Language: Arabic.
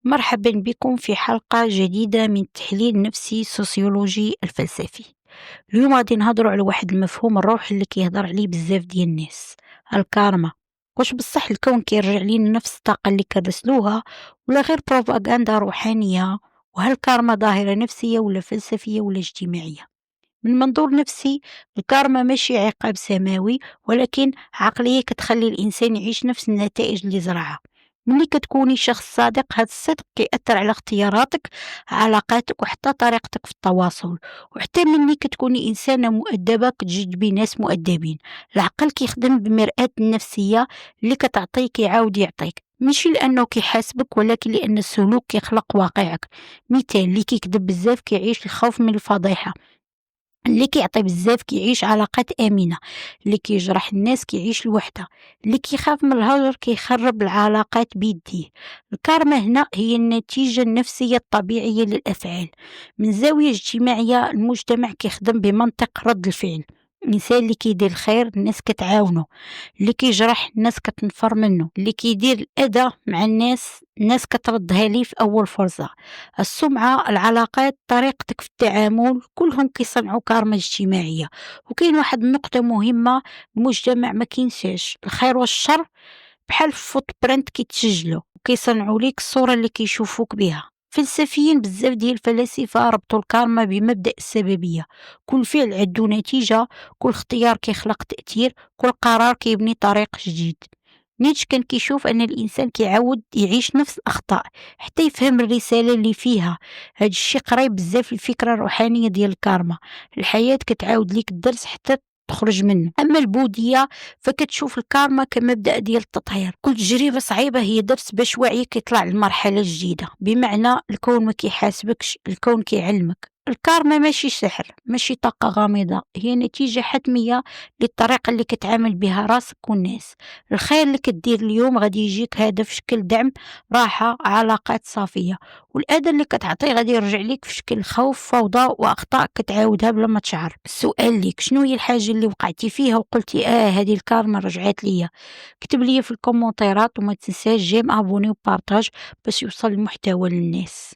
مرحبا بكم في حلقة جديدة من التحليل النفسي السوسيولوجي الفلسفي. اليوم غادي نهضروا على واحد المفهوم الروحي اللي كيهضر عليه بزاف ديال الناس، الكارما. واش بصح الكون كيرجع لينا نفس الطاقة اللي كنرسلوها ولا غير بروباغندا روحانية؟ وهل الكارما ظاهرة نفسية ولا فلسفية ولا اجتماعية؟ من منظور نفسي، الكارما ماشي عقاب سماوي، ولكن عقلية كتخلي الإنسان يعيش نفس النتائج اللي زرعها. ملي كتكوني شخص صادق، هاد الصدق كيأثر على اختياراتك، علاقاتك، وحتى طريقتك في التواصل. وحتى ملي كتكوني إنسانة مؤدبة كتجذبي ناس مؤدبين. العقل كيخدم بمرآة النفسية، اللي كتعطيك يعاود يعطيك، ماشي لأنه كيحاسبك ولكن لأن السلوك كيخلق واقعك. مثال: اللي كيكذب بزاف كيعيش الخوف من الفضيحة، اللي كيعطي بزاف كيعيش علاقات آمنة، اللي كيجرح الناس كيعيش الوحدة، اللي كيخاف من الهجر كيخرب العلاقات بيديه. الكارما هنا هي النتيجة النفسية الطبيعية للأفعال. من زاوية اجتماعية، المجتمع كيخدم بمنطق رد الفعل. الإنسان اللي كيدير الخير الناس كتعاونو، اللي كيجرح الناس كتنفر منه، اللي كيدير الأذى مع الناس كتردها ليه في أول فرصة. السمعة، العلاقات، طريقتك في التعامل، كلهم كيصنعوا كارما اجتماعية. وكاين واحد النقطة مهمة، المجتمع ما كينساش الخير والشر، بحال فوت برنت كيتسجلوا وكيصنعوا ليك الصورة اللي كيشوفوك بها. فلسفيا بزاف ديال الفلاسفة ربطوا الكارما بمبدأ السببية. كل فعل عنده نتيجة، كل اختيار كيخلق تأثير، كل قرار كيبني طريق جديد. نيتشه كان كيشوف أن الإنسان كيعاود يعيش نفس الأخطاء حتى يفهم الرسالة اللي فيها. هاد الشي قريب بزاف الفكرة الروحانية ديال الكارما. الحياة كتعاود ليك الدرس حتى تخرج منه. أما البوذية فكتشوف الكارما كمبدأ ديال التطهير. كل تجربة صعيبة هي درس باش وعيك يطلع لمرحلة جديدة، بمعنى الكون ما كيحاسبكش، الكون كيعلمك. الكارما ماشي سحر، ماشي طاقة غامضة، هي نتيجة حتمية للطريقة اللي كتعامل بها راسك والناس. الخير اللي كدير اليوم غادي يجيك هذا في شكل دعم، راحة، علاقات صافية. والأذى اللي كتعطيه غادي يرجع ليك في شكل خوف، فوضى، وأخطاء كتعاودها بلا ما تشعر. السؤال ليك: شنو هي الحاجة اللي وقعتي فيها وقلتي هذه الكارما رجعت ليا؟ كتب لي في الكومنتيرات، وما تنساش جيم ابوني وبارطاج باش يوصل المحتوى للناس.